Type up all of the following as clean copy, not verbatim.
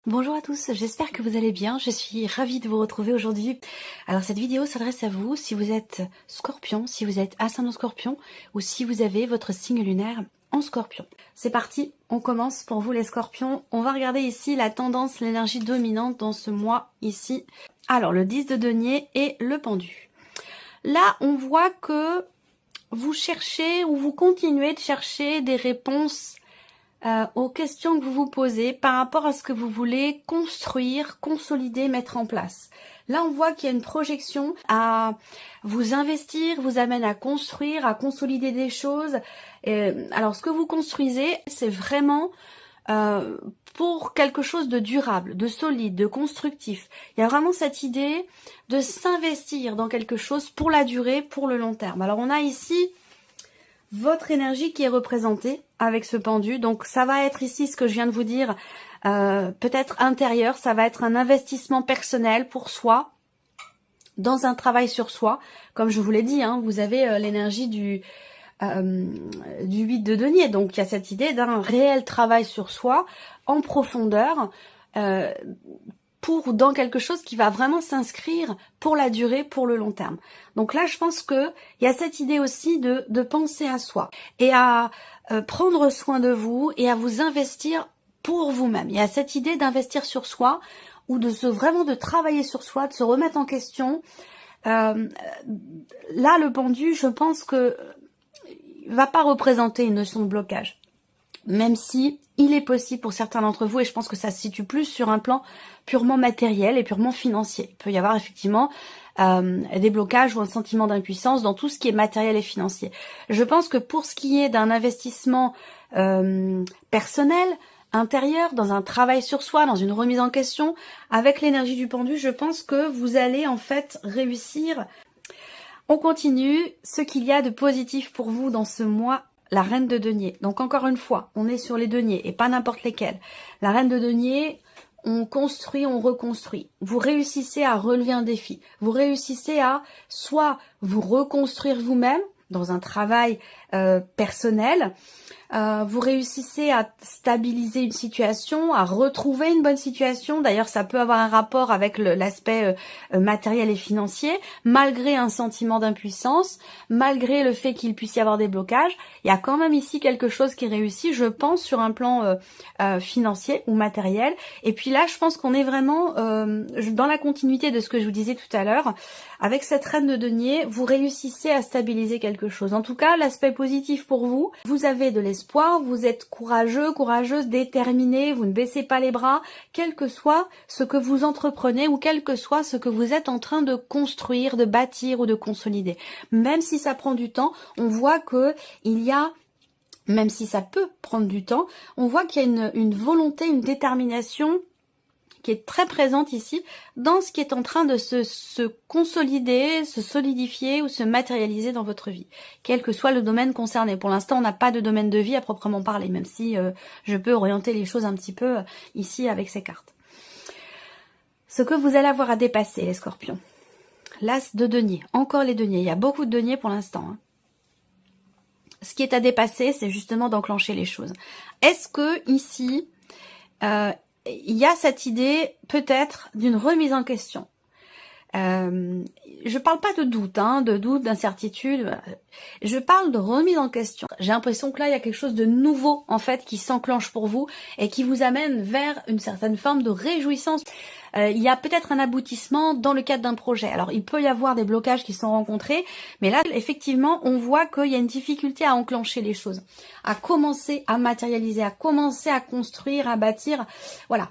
Bonjour à tous, j'espère que vous allez bien, je suis ravie de vous retrouver aujourd'hui. Alors cette vidéo s'adresse à vous si vous êtes Scorpion, si vous êtes ascendant Scorpion ou si vous avez votre signe lunaire en Scorpion. C'est parti, on commence pour vous les Scorpions. On va regarder ici la tendance, l'énergie dominante dans ce mois ici. Alors le 10 de denier et le pendu. Là on voit que vous cherchez ou vous continuez de chercher des réponses aux questions que vous vous posez par rapport à ce que vous voulez construire, consolider, mettre en place. Là, on voit qu'il y a une projection à vous investir, vous amène à construire, à consolider des choses. Alors, ce que vous construisez, c'est vraiment pour quelque chose de durable, de solide, de constructif. Il y a vraiment cette idée de s'investir dans quelque chose pour la durée, pour le long terme. Alors, on a ici votre énergie qui est représentée avec ce pendu. Donc ça va être ici ce que je viens de vous dire, peut-être intérieur, ça va être un investissement personnel pour soi, dans un travail sur soi. Comme je vous l'ai dit, hein, vous avez l'énergie du 8 de denier. Donc il y a cette idée d'un réel travail sur soi, en profondeur, dans quelque chose qui va vraiment s'inscrire pour la durée, pour le long terme. Donc là, je pense que il y a cette idée aussi de penser à soi et à prendre soin de vous et à vous investir pour vous-même. Il y a cette idée d'investir sur soi ou vraiment de travailler sur soi, de se remettre en question. Là, le pendu, je pense que va pas représenter une notion de blocage. Même si il est possible pour certains d'entre vous, et je pense que ça se situe plus sur un plan purement matériel et purement financier. Il peut y avoir effectivement des blocages ou un sentiment d'impuissance dans tout ce qui est matériel et financier. Je pense que pour ce qui est d'un investissement personnel, intérieur, dans un travail sur soi, dans une remise en question, avec l'énergie du pendu, je pense que vous allez en fait réussir. On continue, ce qu'il y a de positif pour vous dans ce mois. La reine de denier. Donc encore une fois, on est sur les deniers et pas n'importe lesquels. La reine de denier, on construit, on reconstruit. Vous réussissez à relever un défi. Vous réussissez à soit vous reconstruire vous-même dans un travail personnel. Vous réussissez à stabiliser une situation, à retrouver une bonne situation. D'ailleurs, ça peut avoir un rapport avec l'aspect matériel et financier, malgré un sentiment d'impuissance, malgré le fait qu'il puisse y avoir des blocages. Il y a quand même ici quelque chose qui réussit, je pense, sur un plan financier ou matériel. Et puis là, je pense qu'on est vraiment dans la continuité de ce que je vous disais tout à l'heure. Avec cette reine de denier, vous réussissez à stabiliser quelque chose. En tout cas, l'aspect positif pour vous, vous avez de l'espoir, vous êtes courageux, courageuse, déterminé, vous ne baissez pas les bras, quel que soit ce que vous entreprenez ou quel que soit ce que vous êtes en train de construire, de bâtir ou de consolider. Même si ça prend du temps, on voit que il y a, même si ça peut prendre du temps, on voit qu'il y a une volonté, une détermination qui est très présente ici dans ce qui est en train de se consolider, se solidifier ou se matérialiser dans votre vie, quel que soit le domaine concerné. Pour l'instant, on n'a pas de domaine de vie à proprement parler, même si je peux orienter les choses un petit peu ici avec ces cartes. Ce que vous allez avoir à dépasser, les scorpions. L'as de denier, encore les deniers, il y a beaucoup de deniers pour l'instant. Hein. Ce qui est à dépasser, c'est justement d'enclencher les choses. Est-ce que ici, il y a cette idée peut-être d'une remise en question. Je parle pas de doute, d'incertitude. Je parle de remise en question. J'ai l'impression que là, il y a quelque chose de nouveau, en fait, qui s'enclenche pour vous et qui vous amène vers une certaine forme de réjouissance. Il y a peut-être un aboutissement dans le cadre d'un projet. Alors, il peut y avoir des blocages qui sont rencontrés, mais là, effectivement, on voit qu'il y a une difficulté à enclencher les choses, à commencer à matérialiser, à commencer à construire, à bâtir. Voilà.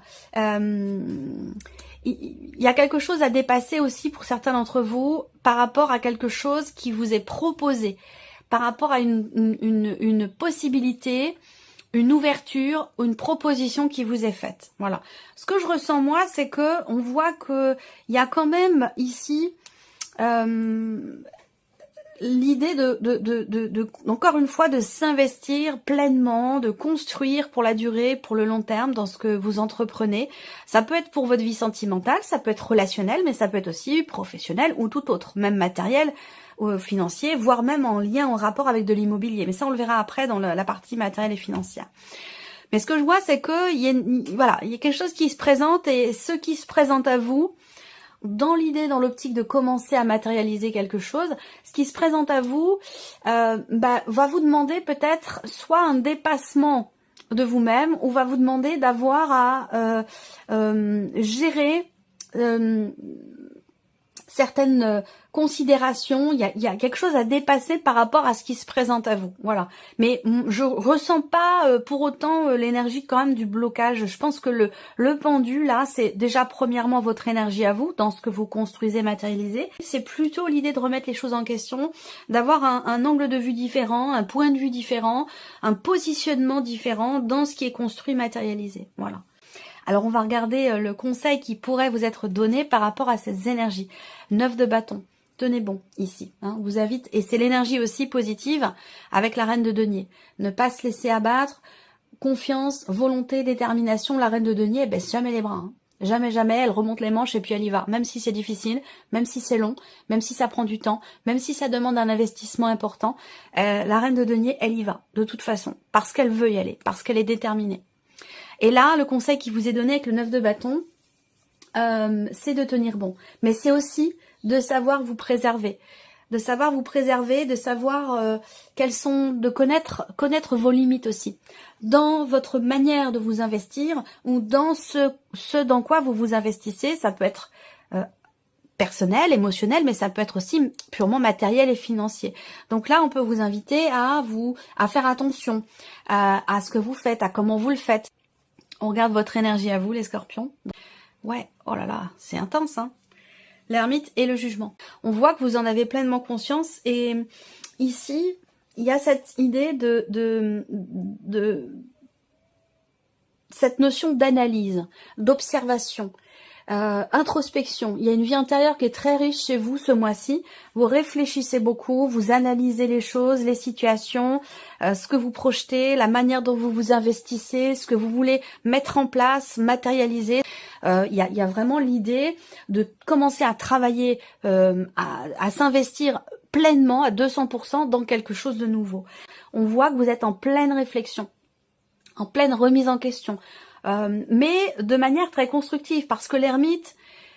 Il y a quelque chose à dépasser aussi pour certains d'entre vous par rapport à quelque chose qui vous est proposé, par rapport à une possibilité, une ouverture, une proposition qui vous est faite. Voilà. Ce que je ressens moi, c'est que on voit que il y a quand même ici l'idée encore une fois, de s'investir pleinement, de construire pour la durée, pour le long terme dans ce que vous entreprenez. Ça peut être pour votre vie sentimentale, ça peut être relationnel, mais ça peut être aussi professionnel ou tout autre, même matériel ou financier, voire même en lien, en rapport avec de l'immobilier. Mais ça, on le verra après dans la partie matérielle et financière. Mais ce que je vois, c'est que voilà, il y a quelque chose qui se présente, et ce qui se présente à vous, dans l'idée, dans l'optique de commencer à matérialiser quelque chose, ce qui se présente à vous va vous demander peut-être soit un dépassement de vous-même, ou va vous demander d'avoir à gérer certaines considérations. Il y a quelque chose à dépasser par rapport à ce qui se présente à vous. Voilà. Mais je ressens pas pour autant l'énergie quand même du blocage. Je pense que le pendu, là, c'est déjà premièrement votre énergie à vous, dans ce que vous construisez, matérialisez. C'est plutôt l'idée de remettre les choses en question, d'avoir un angle de vue différent, un point de vue différent, un positionnement différent dans ce qui est construit, matérialisé. Voilà. Alors on va regarder le conseil qui pourrait vous être donné par rapport à ces énergies. 9 de bâton, tenez bon ici, hein, vous invite, et c'est l'énergie aussi positive avec la reine de denier. Ne pas se laisser abattre, confiance, volonté, détermination. La reine de denier, elle baisse jamais les bras. Hein. Jamais, jamais, elle remonte les manches et puis elle y va. Même si c'est difficile, même si c'est long, même si ça prend du temps, même si ça demande un investissement important, la reine de denier, elle y va, de toute façon, parce qu'elle veut y aller, parce qu'elle est déterminée. Et là, le conseil qui vous est donné avec le 9 de bâton, c'est de tenir bon. Mais c'est aussi de savoir vous préserver. De savoir vous préserver, de savoir quelles sont, de connaître vos limites aussi. Dans votre manière de vous investir, ou dans ce dans quoi vous vous investissez, ça peut être personnel, émotionnel, mais ça peut être aussi purement matériel et financier. Donc là, on peut vous inviter à faire attention à ce que vous faites, à comment vous le faites. On regarde votre énergie à vous, les scorpions. Ouais, oh là là, c'est intense, hein. L'ermite et le jugement. On voit que vous en avez pleinement conscience, et ici, il y a cette idée de cette notion d'analyse, d'observation, introspection. Il y a une vie intérieure qui est très riche chez vous ce mois-ci. Vous réfléchissez beaucoup, vous analysez les choses, les situations, ce que vous projetez, la manière dont vous vous investissez, ce que vous voulez mettre en place, matérialiser. Il y a vraiment l'idée de commencer à travailler, à s'investir pleinement à 200% dans quelque chose de nouveau. On voit que vous êtes en pleine réflexion, en pleine remise en question. Mais de manière très constructive, parce que l'ermite,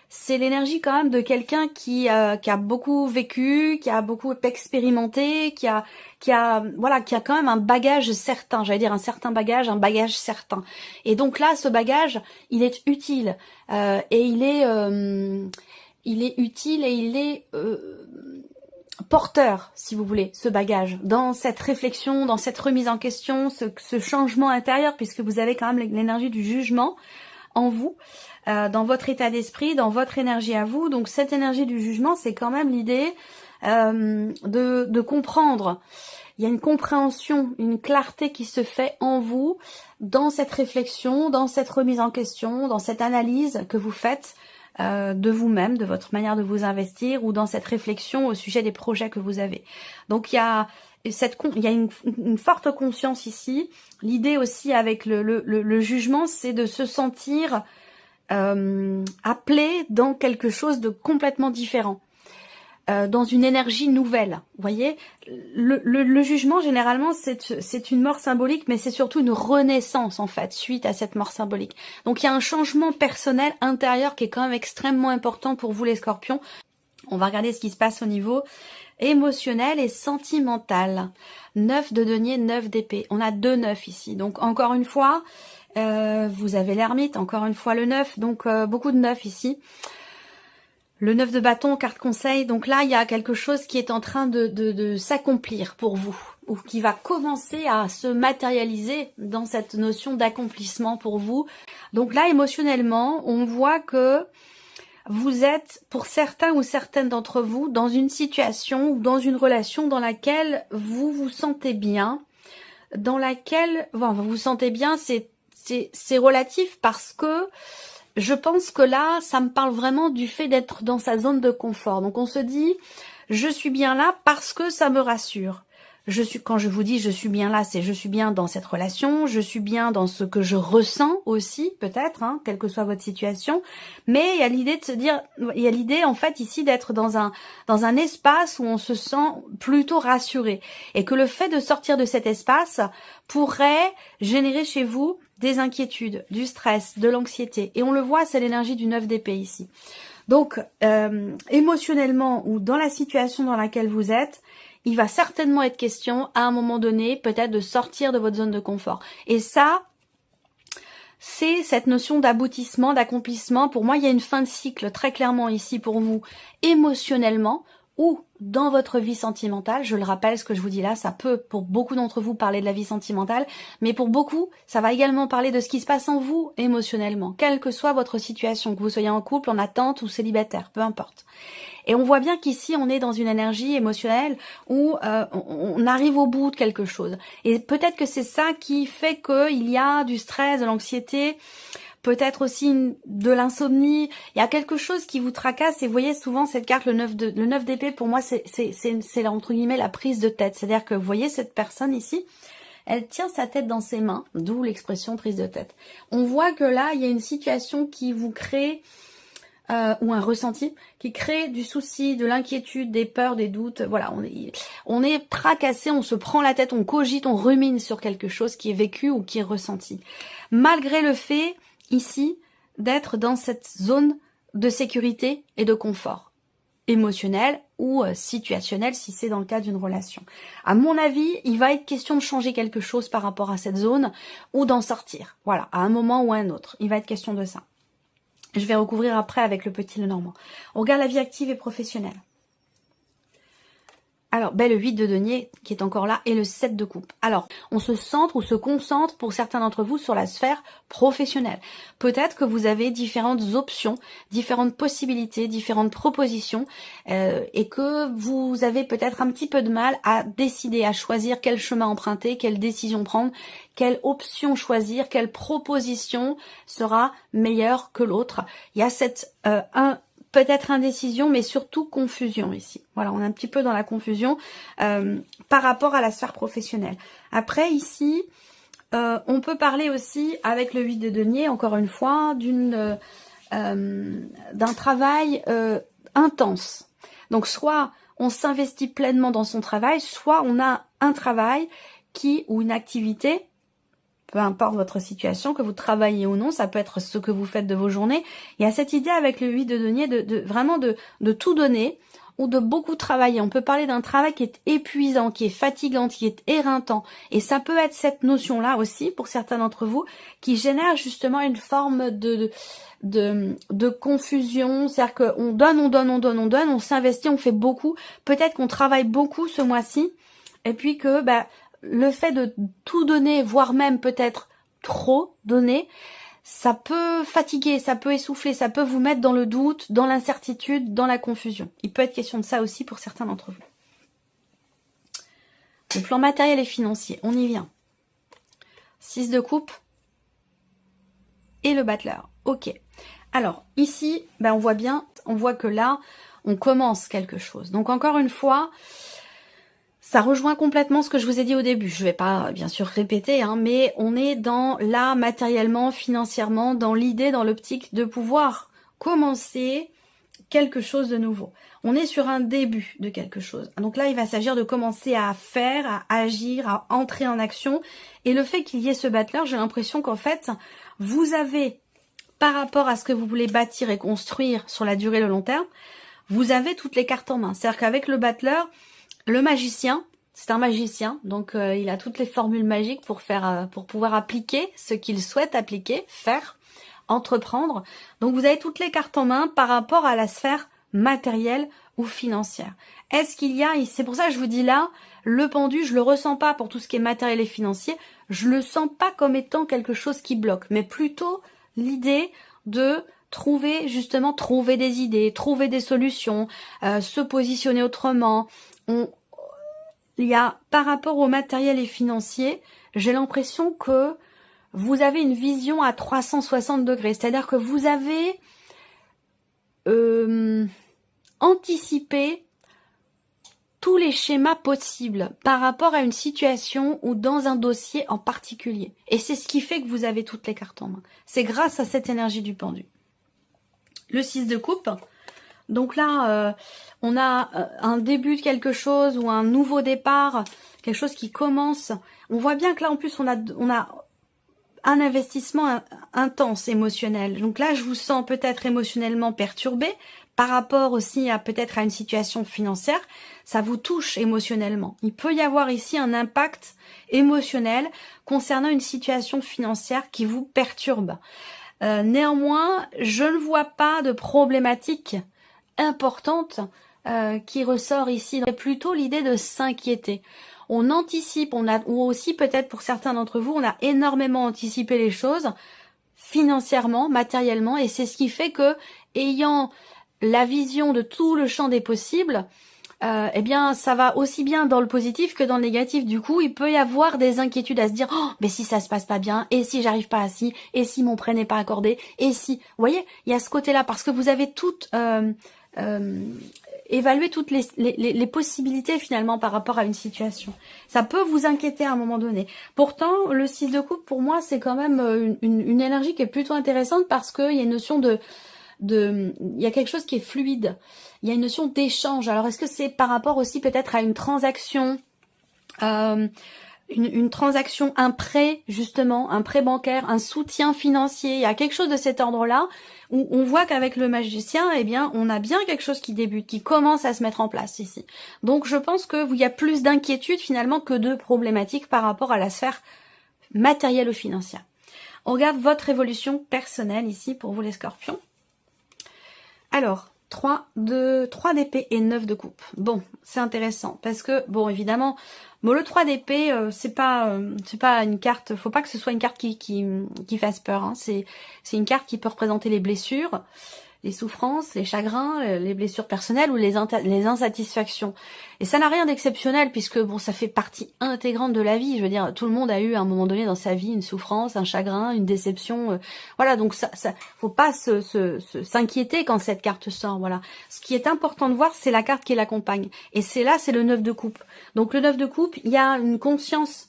c'est l'énergie quand même de quelqu'un qui a beaucoup vécu, qui a beaucoup expérimenté, qui a quand même un bagage certain, j'allais dire un certain bagage, un bagage certain. Et donc là, ce bagage, il est utile, et il est utile, et il est porteur, si vous voulez, ce bagage, dans cette réflexion, dans cette remise en question, ce changement intérieur, puisque vous avez quand même l'énergie du jugement en vous, dans votre état d'esprit, dans votre énergie à vous. Donc cette énergie du jugement, c'est quand même l'idée de comprendre. Il y a une compréhension, une clarté qui se fait en vous, dans cette réflexion, dans cette remise en question, dans cette analyse que vous faites de vous-même, de votre manière de vous investir, ou dans cette réflexion au sujet des projets que vous avez. Donc il y a une forte conscience ici. L'idée aussi avec le jugement, c'est de se sentir appelé dans quelque chose de complètement différent, dans une énergie nouvelle. Vous voyez, le jugement, généralement, c'est une mort symbolique, mais c'est surtout une renaissance, en fait, suite à cette mort symbolique. Donc il y a un changement personnel intérieur qui est quand même extrêmement important pour vous, les scorpions. On va regarder ce qui se passe au niveau émotionnel et sentimental. 9 de denier, 9 d'épée. On a 2 9 ici. Donc encore une fois, vous avez l'ermite, encore une fois le 9, donc beaucoup de 9 ici. Le 9 de bâton, carte conseil. Donc là, il y a quelque chose qui est en train de s'accomplir pour vous, ou qui va commencer à se matérialiser dans cette notion d'accomplissement pour vous. Donc là, émotionnellement, on voit que vous êtes, pour certains ou certaines d'entre vous, dans une situation ou dans une relation dans laquelle vous vous sentez bien, dans laquelle vous vous sentez bien, c'est relatif, parce que je pense que là, ça me parle vraiment du fait d'être dans sa zone de confort. Donc on se dit, je suis bien là parce que ça me rassure. quand je vous dis je suis bien là, c'est je suis bien dans cette relation, je suis bien dans ce que je ressens aussi, peut-être, hein, quelle que soit votre situation. Mais il y a l'idée de se dire, il y a l'idée en fait ici d'être dans un espace où on se sent plutôt rassuré. Et que le fait de sortir de cet espace pourrait générer chez vous des inquiétudes, du stress, de l'anxiété. Et on le voit, c'est l'énergie du 9 d'épée ici. Donc, émotionnellement ou dans la situation dans laquelle vous êtes, il va certainement être question, à un moment donné, peut-être de sortir de votre zone de confort. Et ça, c'est cette notion d'aboutissement, d'accomplissement. Pour moi, il y a une fin de cycle très clairement ici pour vous, émotionnellement, ou dans votre vie sentimentale. Je le rappelle, ce que je vous dis là, ça peut, pour beaucoup d'entre vous, parler de la vie sentimentale, mais pour beaucoup, ça va également parler de ce qui se passe en vous émotionnellement, quelle que soit votre situation, que vous soyez en couple, en attente ou célibataire, peu importe. Et on voit bien qu'ici, on est dans une énergie émotionnelle où on arrive au bout de quelque chose. Et peut-être que c'est ça qui fait qu'il y a du stress, de l'anxiété, peut-être aussi de l'insomnie. Il y a quelque chose qui vous tracasse. Et vous voyez souvent cette carte, le 9 d'épée, pour moi, c'est entre guillemets la prise de tête. C'est-à-dire que vous voyez cette personne ici, elle tient sa tête dans ses mains, d'où l'expression prise de tête. On voit que là, il y a une situation qui vous crée... ou un ressenti qui crée du souci, de l'inquiétude, des peurs, des doutes. Voilà, on est tracassé, on se prend la tête, on cogite, on rumine sur quelque chose qui est vécu ou qui est ressenti. Malgré le fait, ici, d'être dans cette zone de sécurité et de confort émotionnel ou situationnel si c'est dans le cas d'une relation. À mon avis, il va être question de changer quelque chose par rapport à cette zone ou d'en sortir. Voilà, à un moment ou à un autre. Il va être question de ça. Je vais recouvrir après avec le petit Lenormand. On regarde la vie active et professionnelle. Alors, le 8 de denier qui est encore là et le 7 de coupe. Alors, on se centre ou se concentre pour certains d'entre vous sur la sphère professionnelle. Peut-être que vous avez différentes options, différentes possibilités, différentes propositions et que vous avez peut-être un petit peu de mal à décider, à choisir quel chemin emprunter, quelle décision prendre, quelle option choisir, quelle proposition sera meilleure que l'autre. Il y a cette peut-être indécision, mais surtout confusion ici. Voilà, on est un petit peu dans la confusion par rapport à la sphère professionnelle. Après, ici, on peut parler aussi, avec le 8 de denier, encore une fois, d'un travail intense. Donc, soit on s'investit pleinement dans son travail, soit on a un travail ou une activité, peu importe votre situation, que vous travaillez ou non, ça peut être ce que vous faites de vos journées. Il y a cette idée avec le 8 de denier vraiment de tout donner ou de beaucoup travailler. On peut parler d'un travail qui est épuisant, qui est fatigant, qui est éreintant. Et ça peut être cette notion-là aussi, pour certains d'entre vous, qui génère justement une forme de confusion. C'est-à-dire qu'on donne, on s'investit, on fait beaucoup. Peut-être qu'on travaille beaucoup ce mois-ci. Et puis que... le fait de tout donner, voire même peut-être trop donner, ça peut fatiguer, ça peut essouffler, ça peut vous mettre dans le doute, dans l'incertitude, dans la confusion. Il peut être question de ça aussi pour certains d'entre vous. Le plan matériel et financier, on y vient. 6 de coupe et le battleur. Ok. Alors, ici, on voit que là, on commence quelque chose. Donc, encore une fois... ça rejoint complètement ce que je vous ai dit au début. Je ne vais pas bien sûr répéter, mais on est là matériellement, financièrement, dans l'idée, dans l'optique de pouvoir commencer quelque chose de nouveau. On est sur un début de quelque chose. Donc là, il va s'agir de commencer à faire, à agir, à entrer en action. Et le fait qu'il y ait ce battleur, j'ai l'impression qu'en fait, vous avez, par rapport à ce que vous voulez bâtir et construire sur la durée, le long terme, vous avez toutes les cartes en main. C'est-à-dire qu'avec le battleur, le magicien, c'est un magicien, donc il a toutes les formules magiques pour pouvoir appliquer ce qu'il souhaite appliquer, faire, entreprendre. Donc vous avez toutes les cartes en main par rapport à la sphère matérielle ou financière. Est-ce qu'il y a, et c'est pour ça que je vous dis là, le pendu, je le ressens pas pour tout ce qui est matériel et financier, je le sens pas comme étant quelque chose qui bloque, mais plutôt l'idée de trouver des idées, trouver des solutions, se positionner autrement. Il y a, par rapport au matériel et financier, j'ai l'impression que vous avez une vision à 360 degrés. C'est-à-dire que vous avez anticipé tous les schémas possibles par rapport à une situation ou dans un dossier en particulier. Et c'est ce qui fait que vous avez toutes les cartes en main. C'est grâce à cette énergie du pendu. Le 6 de coupe. Donc là, on a un début de quelque chose ou un nouveau départ, quelque chose qui commence. On voit bien que là, en plus, on a un investissement intense émotionnel. Donc là, je vous sens peut-être émotionnellement perturbé par rapport aussi à peut-être à une situation financière. Ça vous touche émotionnellement. Il peut y avoir ici un impact émotionnel concernant une situation financière qui vous perturbe. Néanmoins, je ne vois pas de problématique importante qui ressort ici. C'est plutôt l'idée de s'inquiéter. On anticipe, ou aussi peut-être pour certains d'entre vous, on a énormément anticipé les choses financièrement, matériellement, et c'est ce qui fait que, ayant la vision de tout le champ des possibles, eh bien, ça va aussi bien dans le positif que dans le négatif. Du coup, il peut y avoir des inquiétudes à se dire, oh, mais si ça se passe pas bien, et si j'arrive pas à ci, et si mon prêt n'est pas accordé, et si, vous voyez, il y a ce côté-là, parce que vous avez toutes évalué toutes les possibilités finalement par rapport à une situation. Ça peut vous inquiéter à un moment donné. Pourtant, le 6 de coupe, pour moi, c'est quand même une énergie qui est plutôt intéressante parce qu'il y a une notion il y a quelque chose qui est fluide. Il y a une notion d'échange. Alors, est-ce que c'est par rapport aussi peut-être à une transaction, une transaction, un prêt justement, un prêt bancaire, un soutien financier? Il y a quelque chose de cet ordre-là où on voit qu'avec le magicien, eh bien, on a bien quelque chose qui débute, qui commence à se mettre en place ici. Donc, je pense qu'il y a plus d'inquiétude finalement que de problématiques par rapport à la sphère matérielle ou financière. On regarde votre évolution personnelle ici pour vous les scorpions. Alors, 3 d'épée et 9 de coupe. Bon, c'est intéressant parce que, bon, évidemment, bon, le 3 d'épée, c'est pas une carte, faut pas que ce soit une carte qui fasse peur, hein. C'est une carte qui peut représenter les blessures, les souffrances, les chagrins, les blessures personnelles ou les insatisfactions. Et ça n'a rien d'exceptionnel puisque bon, ça fait partie intégrante de la vie. Je veux dire, tout le monde a eu à un moment donné dans sa vie une souffrance, un chagrin, une déception. Voilà, donc ça faut pas s'inquiéter quand cette carte sort. Voilà. Ce qui est important de voir, c'est la carte qui l'accompagne. Et c'est le 9 de coupe. Donc le 9 de coupe, il y a une conscience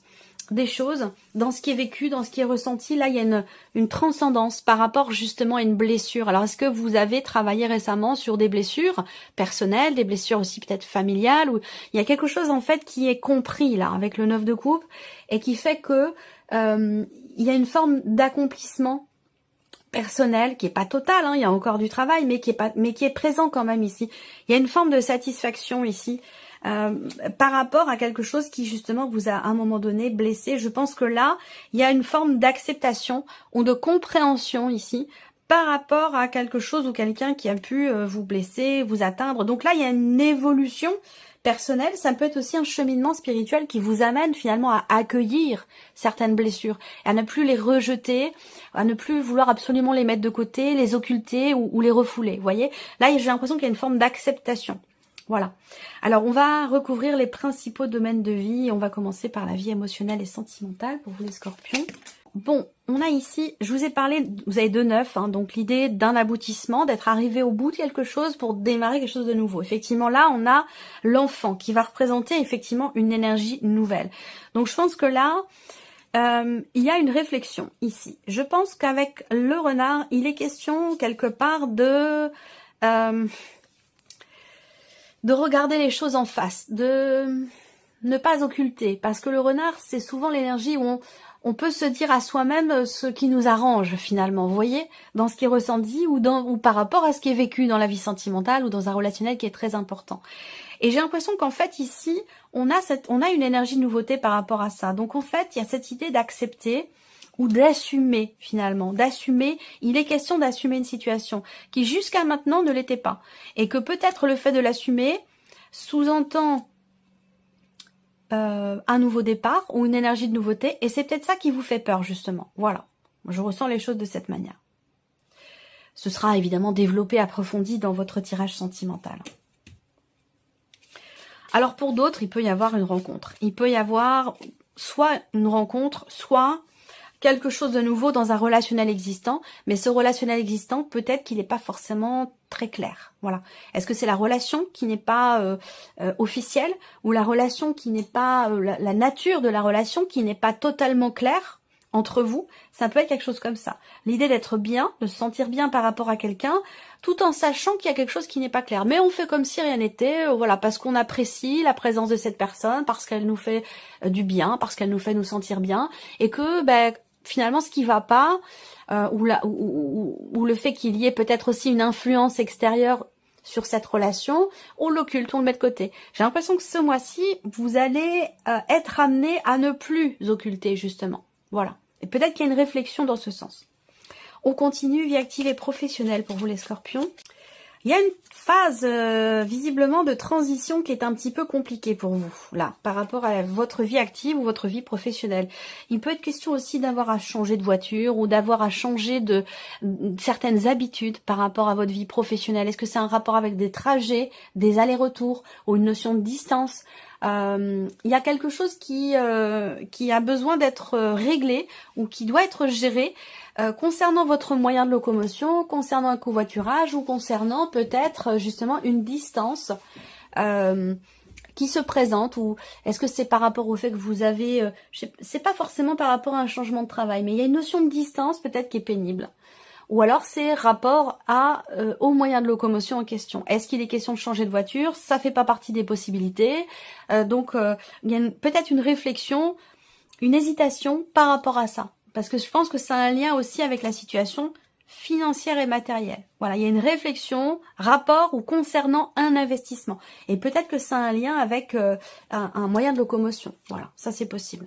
des choses, dans ce qui est vécu, dans ce qui est ressenti. Là, il y a une transcendance par rapport justement à une blessure. Alors, est-ce que vous avez travaillé récemment sur des blessures personnelles, des blessures aussi peut-être familiales, ou il y a quelque chose en fait qui est compris là avec le 9 de coupe et qui fait que il y a une forme d'accomplissement personnel qui est pas total, hein, il y a encore du travail, mais qui est présent quand même ici. Il y a une forme de satisfaction ici. Par rapport à quelque chose qui justement vous a à un moment donné blessé. Je pense que là, il y a une forme d'acceptation ou de compréhension ici par rapport à quelque chose ou quelqu'un qui a pu vous blesser, vous atteindre. Donc là, il y a une évolution personnelle. Ça peut être aussi un cheminement spirituel qui vous amène finalement à accueillir certaines blessures, à ne plus les rejeter, à ne plus vouloir absolument les mettre de côté, les occulter ou les refouler. Vous voyez, là, j'ai l'impression qu'il y a une forme d'acceptation. Voilà. Alors, on va recouvrir les principaux domaines de vie. On va commencer par la vie émotionnelle et sentimentale pour vous les scorpions. Bon, on a ici, je vous ai parlé, vous avez 2 9, hein, donc l'idée d'un aboutissement, d'être arrivé au bout de quelque chose pour démarrer quelque chose de nouveau. Effectivement, là, on a l'enfant qui va représenter effectivement une énergie nouvelle. Donc, je pense que là, il y a une réflexion ici. Je pense qu'avec le renard, il est question quelque part de regarder les choses en face, de ne pas occulter. Parce que le renard, c'est souvent l'énergie où on peut se dire à soi-même ce qui nous arrange finalement, vous voyez, dans ce qui est ressenti ou par rapport à ce qui est vécu dans la vie sentimentale ou dans un relationnel qui est très important. Et j'ai l'impression qu'en fait ici, on a une énergie de nouveauté par rapport à ça. Donc en fait, il y a cette idée d'accepter ou d'assumer finalement, d'assumer, il est question d'assumer une situation qui jusqu'à maintenant ne l'était pas. Et que peut-être le fait de l'assumer sous-entend un nouveau départ ou une énergie de nouveauté, et c'est peut-être ça qui vous fait peur justement. Voilà, je ressens les choses de cette manière. Ce sera évidemment développé, approfondi dans votre tirage sentimental. Alors pour d'autres, il peut y avoir une rencontre. Il peut y avoir soit une rencontre, soit quelque chose de nouveau dans un relationnel existant, mais ce relationnel existant, peut-être qu'il n'est pas forcément très clair. Voilà. Est-ce que c'est la relation qui n'est pas officielle, ou la relation qui n'est pas la nature de la relation qui n'est pas totalement claire entre vous? Ça peut être quelque chose comme ça. L'idée d'être bien, de se sentir bien par rapport à quelqu'un, tout en sachant qu'il y a quelque chose qui n'est pas clair. Mais on fait comme si rien n'était, voilà, parce qu'on apprécie la présence de cette personne, parce qu'elle nous fait du bien, parce qu'elle nous fait nous sentir bien, et que finalement ce qui va pas, ou le fait qu'il y ait peut-être aussi une influence extérieure sur cette relation, on l'occulte, on le met de côté. J'ai l'impression que ce mois-ci, vous allez être amené à ne plus occulter, justement. Voilà. Et peut-être qu'il y a une réflexion dans ce sens. On continue, vie active et professionnelle pour vous les scorpions. Il y a une phase visiblement de transition qui est un petit peu compliquée pour vous, là, par rapport à votre vie active ou votre vie professionnelle. Il peut être question aussi d'avoir à changer de voiture ou d'avoir à changer de certaines habitudes par rapport à votre vie professionnelle. Est-ce que c'est un rapport avec des trajets, des allers-retours ou une notion de distance? Il y a quelque chose qui a besoin d'être réglé ou qui doit être géré concernant votre moyen de locomotion, concernant un covoiturage ou concernant peut-être justement une distance qui se présente, ou est-ce que c'est par rapport au fait que vous avez, c'est pas forcément par rapport à un changement de travail, mais il y a une notion de distance peut-être qui est pénible. Ou alors c'est rapport au moyen de locomotion en question. Est-ce qu'il est question de changer de voiture? Ça fait pas partie des possibilités. Donc il y a peut-être une réflexion, une hésitation par rapport à ça. Parce que je pense que ça a un lien aussi avec la situation financière et matérielle. Voilà, il y a une réflexion, rapport ou concernant un investissement. Et peut-être que ça a un lien avec un moyen de locomotion. Voilà, ça c'est possible.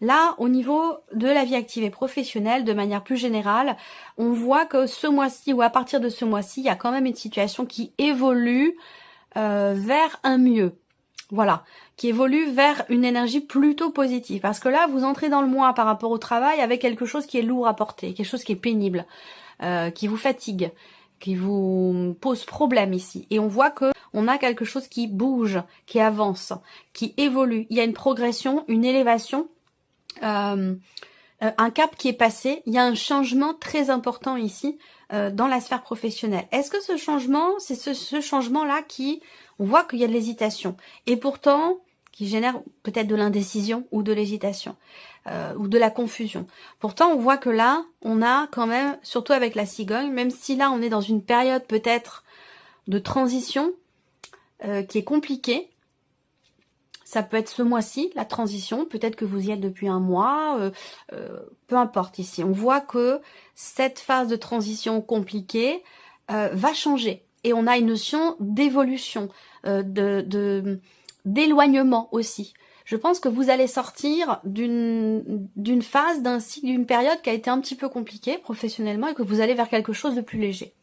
Là, au niveau de la vie active et professionnelle, de manière plus générale, on voit que ce mois-ci ou à partir de ce mois-ci, il y a quand même une situation qui évolue vers un mieux. Voilà, qui évolue vers une énergie plutôt positive. Parce que là, vous entrez dans le mois par rapport au travail avec quelque chose qui est lourd à porter, quelque chose qui est pénible, qui vous fatigue, qui vous pose problème ici. Et on voit que on a quelque chose qui bouge, qui avance, qui évolue. Il y a une progression, une élévation. Un cap qui est passé, il y a un changement très important ici dans la sphère professionnelle. Est-ce que ce changement, c'est ce changement-là qui, on voit qu'il y a de l'hésitation, et pourtant qui génère peut-être de l'indécision ou de l'hésitation ou de la confusion. Pourtant, on voit que là, on a quand même, surtout avec la cigogne, même si là on est dans une période peut-être de transition qui est compliquée. Ça peut être ce mois-ci, la transition, peut-être que vous y êtes depuis un mois, peu importe ici. On voit que cette phase de transition compliquée va changer. Et on a une notion d'évolution, d'éloignement aussi. Je pense que vous allez sortir d'une phase, d'un cycle, d'une période qui a été un petit peu compliquée professionnellement et que vous allez vers quelque chose de plus léger.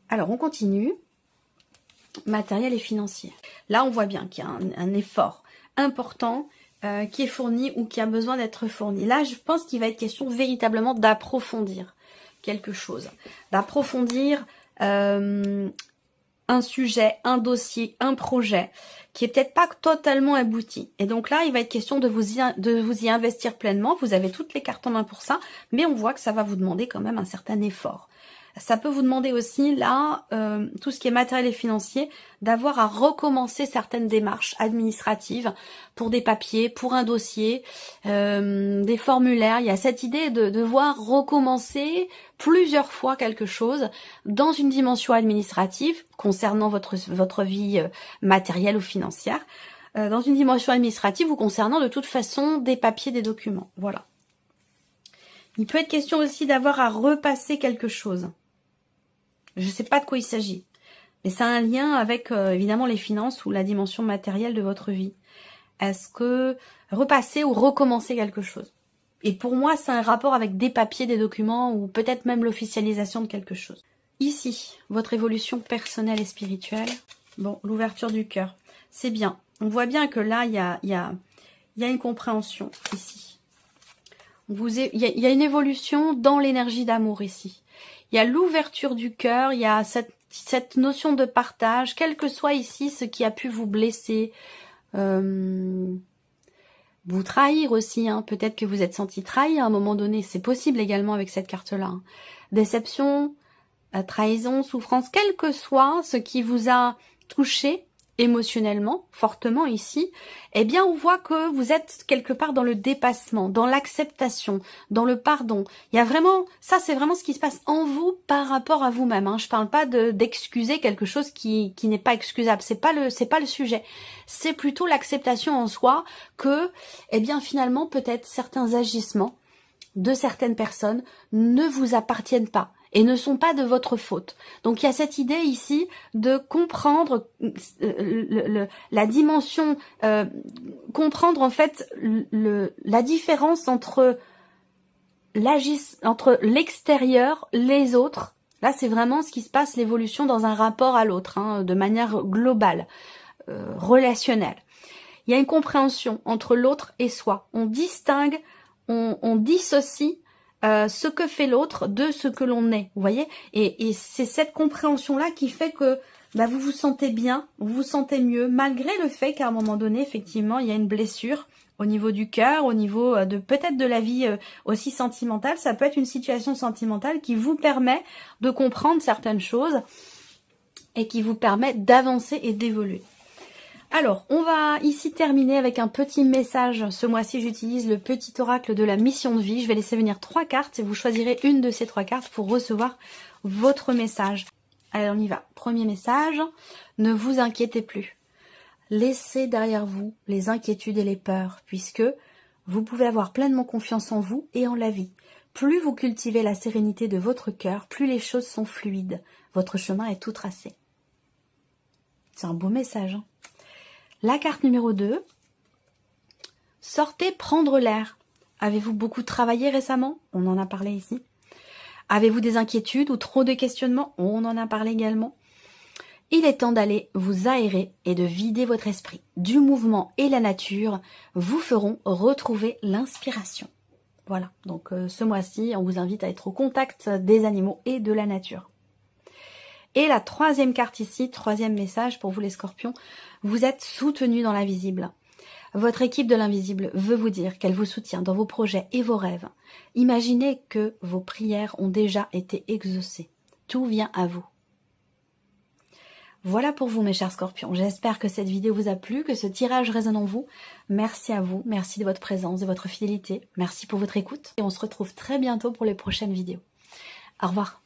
Alors, on continue. Matériel et financier. Là, on voit bien qu'il y a un effort important qui est fourni ou qui a besoin d'être fourni. Là, je pense qu'il va être question véritablement d'approfondir quelque chose. D'approfondir un sujet, un dossier, un projet qui est peut-être pas totalement abouti. Et donc là, il va être question de vous y investir pleinement. Vous avez toutes les cartes en main pour ça, mais on voit que ça va vous demander quand même un certain effort. Ça peut vous demander aussi, là, tout ce qui est matériel et financier, d'avoir à recommencer certaines démarches administratives pour des papiers, pour un dossier, des formulaires. Il y a cette idée de devoir recommencer plusieurs fois quelque chose dans une dimension administrative concernant votre vie matérielle ou financière, dans une dimension administrative ou concernant de toute façon des papiers, des documents. Voilà. Il peut être question aussi d'avoir à repasser quelque chose. Je ne sais pas de quoi il s'agit, mais ça a un lien avec évidemment les finances ou la dimension matérielle de votre vie. Est-ce que repasser ou recommencer quelque chose? Et pour moi, c'est un rapport avec des papiers, des documents ou peut-être même l'officialisation de quelque chose. Ici, votre évolution personnelle et spirituelle. Bon, l'ouverture du cœur, c'est bien. On voit bien que là, il y a une compréhension ici. Il y a une évolution dans l'énergie d'amour ici. Il y a l'ouverture du cœur, il y a cette notion de partage, quel que soit ici ce qui a pu vous blesser, vous trahir aussi, hein. Peut-être que vous êtes senti trahi à un moment donné, c'est possible également avec cette carte-là. Hein. Déception, trahison, souffrance, quel que soit ce qui vous a touché émotionnellement, fortement ici, eh bien on voit que vous êtes quelque part dans le dépassement, dans l'acceptation, dans le pardon. Il y a vraiment, ça c'est vraiment ce qui se passe en vous par rapport à vous-même. Hein. Je parle pas d'excuser quelque chose qui n'est pas excusable, c'est pas le sujet. C'est plutôt l'acceptation en soi que, eh bien finalement peut-être certains agissements de certaines personnes ne vous appartiennent pas et ne sont pas de votre faute. Donc il y a cette idée ici de comprendre la dimension, comprendre en fait la différence entre l'extérieur, les autres. Là c'est vraiment ce qui se passe, l'évolution dans un rapport à l'autre, hein, de manière globale, relationnelle. Il y a une compréhension entre l'autre et soi. On distingue, on dissocie ce que fait l'autre de ce que l'on est, vous voyez, et c'est cette compréhension-là qui fait que bah, vous vous sentez bien, vous vous sentez mieux, malgré le fait qu'à un moment donné, effectivement, il y a une blessure au niveau du cœur, au niveau de peut-être de la vie aussi sentimentale. Ça peut être une situation sentimentale qui vous permet de comprendre certaines choses et qui vous permet d'avancer et d'évoluer. Alors, on va ici terminer avec un petit message. Ce mois-ci, j'utilise le petit oracle de la mission de vie. Je vais laisser venir 3 cartes et vous choisirez une de ces 3 cartes pour recevoir votre message. Allez, on y va. Premier message, ne vous inquiétez plus. Laissez derrière vous les inquiétudes et les peurs, puisque vous pouvez avoir pleinement confiance en vous et en la vie. Plus vous cultivez la sérénité de votre cœur, plus les choses sont fluides. Votre chemin est tout tracé. C'est un beau message, hein. La carte numéro 2, sortez prendre l'air. Avez-vous beaucoup travaillé récemment? On en a parlé ici. Avez-vous des inquiétudes ou trop de questionnements? On en a parlé également. Il est temps d'aller vous aérer et de vider votre esprit. Du mouvement et la nature vous feront retrouver l'inspiration. Voilà, donc ce mois-ci, on vous invite à être au contact des animaux et de la nature. Et la 3e carte ici, 3e message pour vous les scorpions, vous êtes soutenus dans l'invisible. Votre équipe de l'invisible veut vous dire qu'elle vous soutient dans vos projets et vos rêves. Imaginez que vos prières ont déjà été exaucées. Tout vient à vous. Voilà pour vous mes chers scorpions. J'espère que cette vidéo vous a plu, que ce tirage résonne en vous. Merci à vous, merci de votre présence, de votre fidélité. Merci pour votre écoute. Et on se retrouve très bientôt pour les prochaines vidéos. Au revoir.